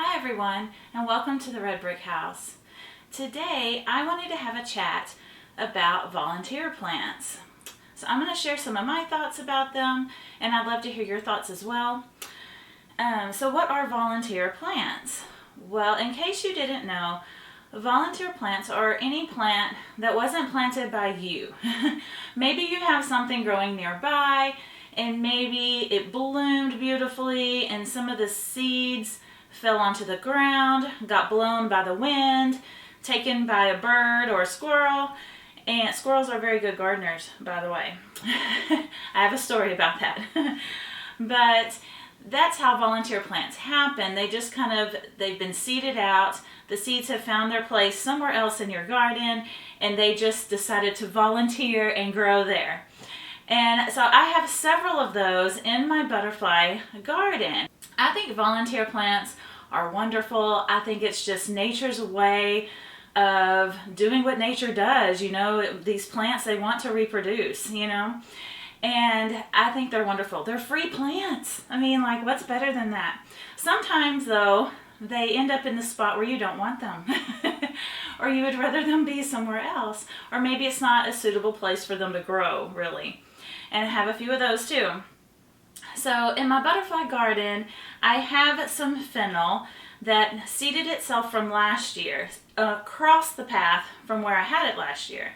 Hi everyone, and welcome to the Red Brick House. Today I wanted to have a chat about volunteer plants. So I'm going to share some of my thoughts about them, and I'd love to hear your thoughts as well. So what are volunteer plants? Well, in case you didn't know, volunteer plants are any plant that wasn't planted by you. Maybe you have something growing nearby, and maybe it bloomed beautifully, and some of the seeds fell onto the ground, got blown by the wind, taken by a bird or a squirrel. And squirrels are very good gardeners, by the way. I have a story about that. But that's how volunteer plants happen. They've been seeded out. The seeds have found their place somewhere else in your garden, and they just decided to volunteer and grow there. And so I have several of those in my butterfly garden. I think volunteer plants are wonderful. I think it's just nature's way of doing what nature does. These plants, they want to reproduce, and I think they're wonderful. They're free plants. What's better than that? Sometimes, though, they end up in the spot where you don't want them. Or you would rather them be somewhere else. Or maybe it's not a suitable place for them to grow, really. And I have a few of those, too. So in my butterfly garden, I have some fennel that seeded itself from last year across the path from where I had it last year.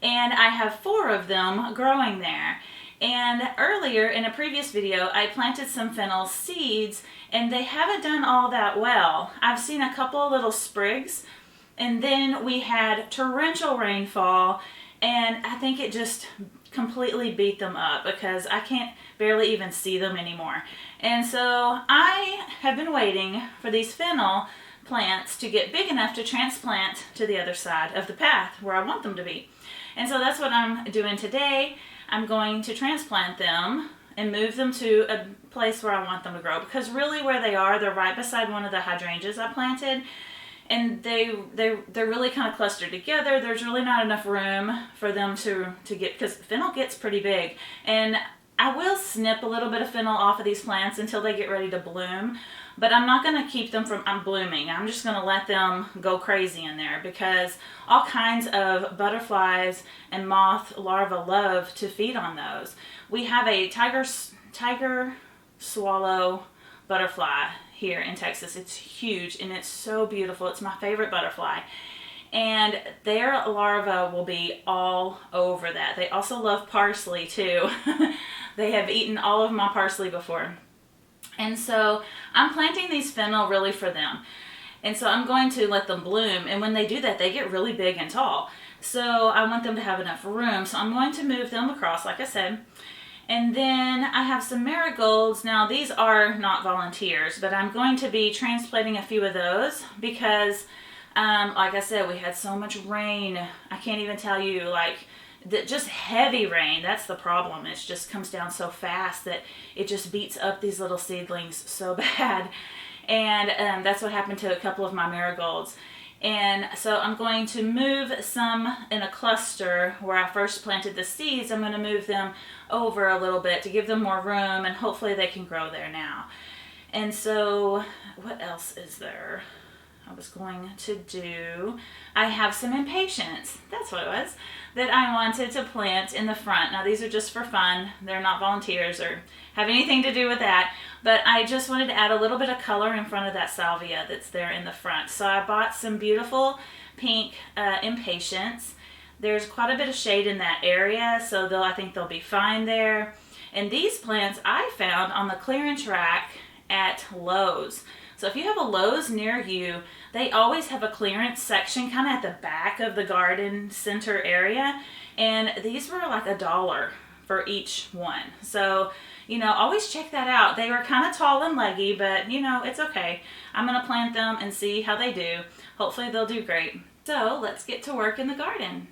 And I have 4 of them growing there. And earlier in a previous video, I planted some fennel seeds, and they haven't done all that well. I've seen a couple of little sprigs, and then we had torrential rainfall, and I think it just completely beat them up because I can't barely even see them anymore. And so I have been waiting for these fennel plants to get big enough to transplant to the other side of the path where I want them to be. And so that's what I'm doing today. I'm going to transplant them and move them to a place where I want them to grow, because really where they are, they're right beside one of the hydrangeas I planted. And they're really kind of clustered together. There's really not enough room for them to get, because fennel gets pretty big. And I will snip a little bit of fennel off of these plants until they get ready to bloom. But I'm not going to keep them from blooming. I'm just going to let them go crazy in there, because all kinds of butterflies and moth larvae love to feed on those. We have a tiger swallow butterfly here in Texas. It's huge and it's so beautiful. It's my favorite butterfly. And their larvae will be all over that. They also love parsley too. They have eaten all of my parsley before. And so I'm planting these fennel really for them. And so I'm going to let them bloom. And when they do that, they get really big and tall. So I want them to have enough room. So I'm going to move them across, like I said. And then I have some marigolds. Now these are not volunteers, but I'm going to be transplanting a few of those because, like I said, we had so much rain. I can't even tell you, just heavy rain. That's the problem. It just comes down so fast that it just beats up these little seedlings so bad. And that's what happened to a couple of my marigolds. And so I'm going to move some in a cluster where I first planted the seeds. I'm going to move them over a little bit to give them more room, and hopefully they can grow there now. And so what else is there I was going to do? I have some impatiens. That's what it was, that I wanted to plant in the front. Now these are just for fun. They're not volunteers or have anything to do with that. But I just wanted to add a little bit of color in front of that salvia that's there in the front. So I bought some beautiful pink impatiens. There's quite a bit of shade in that area, so I think they'll be fine there. And these plants I found on the clearance rack at Lowe's. So if you have a Lowe's near you, they always have a clearance section kind of at the back of the garden center area. And these were like $1 for each one. So, always check that out. They were kind of tall and leggy, but, it's okay. I'm going to plant them and see how they do. Hopefully they'll do great. So let's get to work in the garden.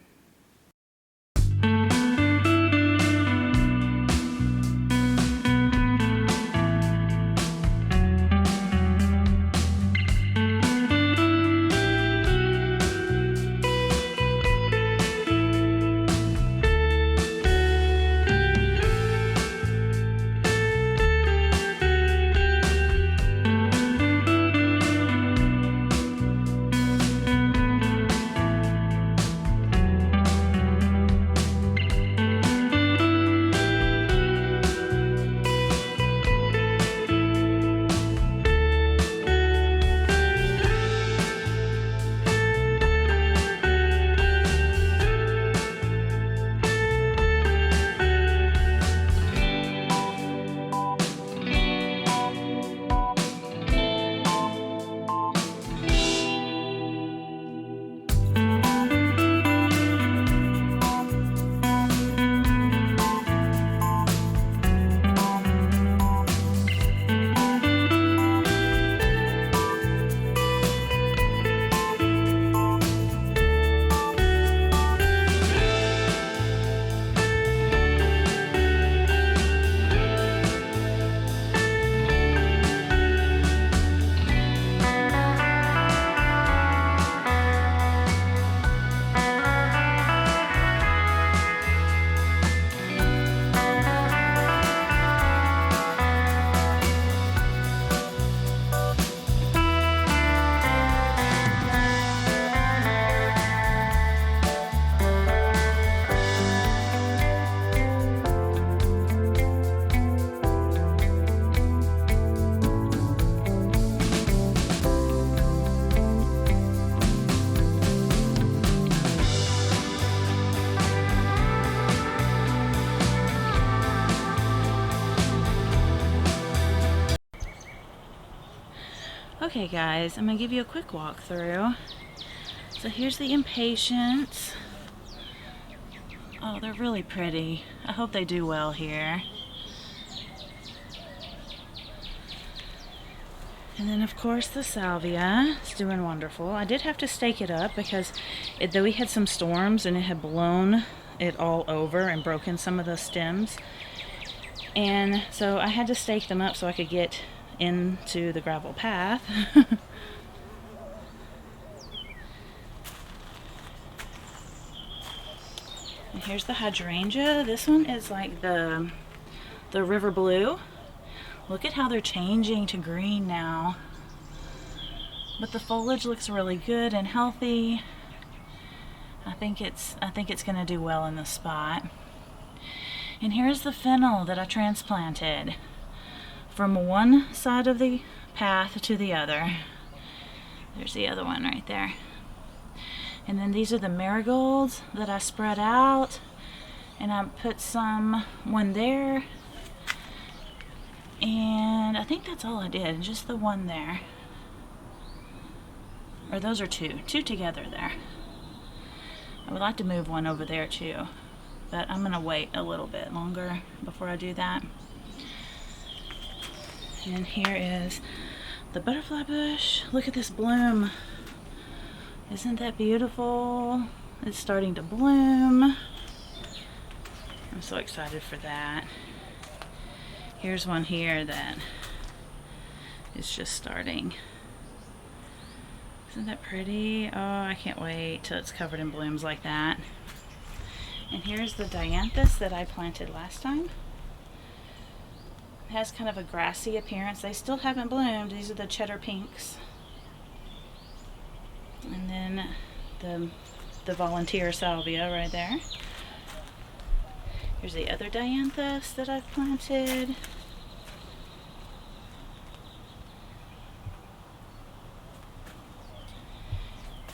Okay guys, I'm going to give you a quick walkthrough. So here's the impatiens. Oh, they're really pretty. I hope they do well here. And then of course the salvia is doing wonderful. I did have to stake it up because though we had some storms and it had blown it all over and broken some of the stems. And so I had to stake them up so I could get into the gravel path. And here's the hydrangea. This one is like the river blue. Look at how they're changing to green now. But the foliage looks really good and healthy. I think it's going to do well in this spot. And here's the fennel that I transplanted from one side of the path to the other. There's the other one right there. And then these are the marigolds that I spread out, and I put one there. And I think that's all I did, just the one there. Or those are two together there. I would like to move one over there too, but I'm gonna wait a little bit longer before I do that. And here is the butterfly bush. Look at this bloom. Isn't that beautiful? It's starting to bloom. I'm so excited for that. Here's one here that is just starting. Isn't that pretty? Oh, I can't wait till it's covered in blooms like that. And here's the dianthus that I planted last time. It has kind of a grassy appearance. They still haven't bloomed. These are the cheddar pinks. And then the volunteer salvia right there. Here's the other dianthus that I've planted.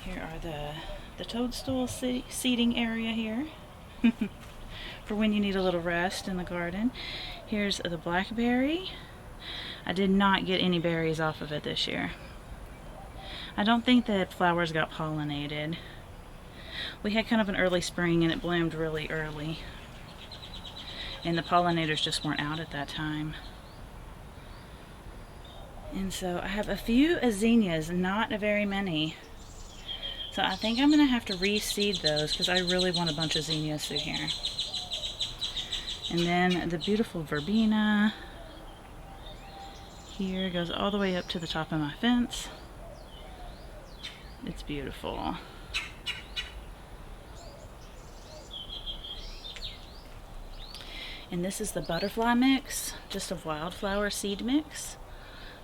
Here are the toadstool seeding area here for when you need a little rest in the garden. Here's the blackberry. I did not get any berries off of it this year. I don't think the flowers got pollinated. We had kind of an early spring and it bloomed really early. And the pollinators just weren't out at that time. And so I have a few zinnias, not very many. So I think I'm going to have to reseed those because I really want a bunch of zinnias through here. And then the beautiful verbena here goes all the way up to the top of my fence. It's beautiful. And this is the butterfly mix, just a wildflower seed mix.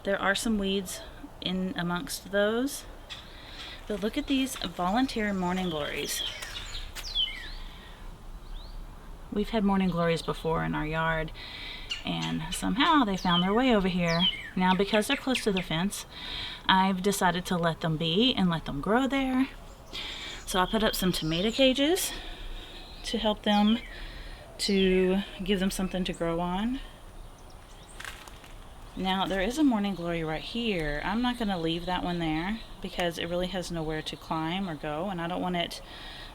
There are some weeds in amongst those. But look at these volunteer morning glories. We've had morning glories before in our yard, and somehow they found their way over here. Now, because they're close to the fence, I've decided to let them be and let them grow there. So I put up some tomato cages to help them, to give them something to grow on. Now, there is a morning glory right here. I'm not going to leave that one there because it really has nowhere to climb or go, and I don't want it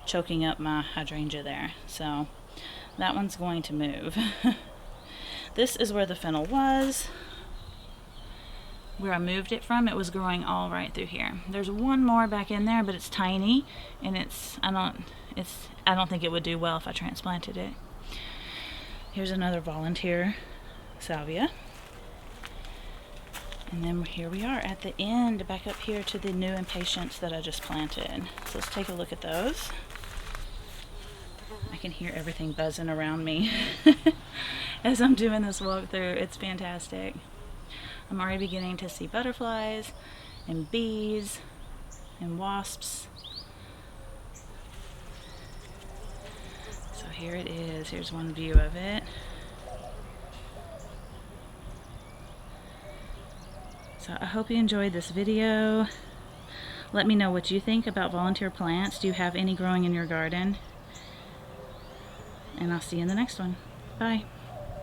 choking up my hydrangea there. So that one's going to move. This is where the fennel was. Where I moved it from, it was growing all right through here. There's one more back in there, but it's tiny, and I don't think it would do well if I transplanted it. Here's another volunteer salvia. And then here we are at the end, back up here to the new impatiens that I just planted. So let's take a look at those. I can hear everything buzzing around me as I'm doing this walkthrough. It's fantastic. I'm already beginning to see butterflies and bees and wasps. So here it is. Here's one view of it. So I hope you enjoyed this video. Let me know what you think about volunteer plants. Do you have any growing in your garden? And I'll see you in the next one. Bye.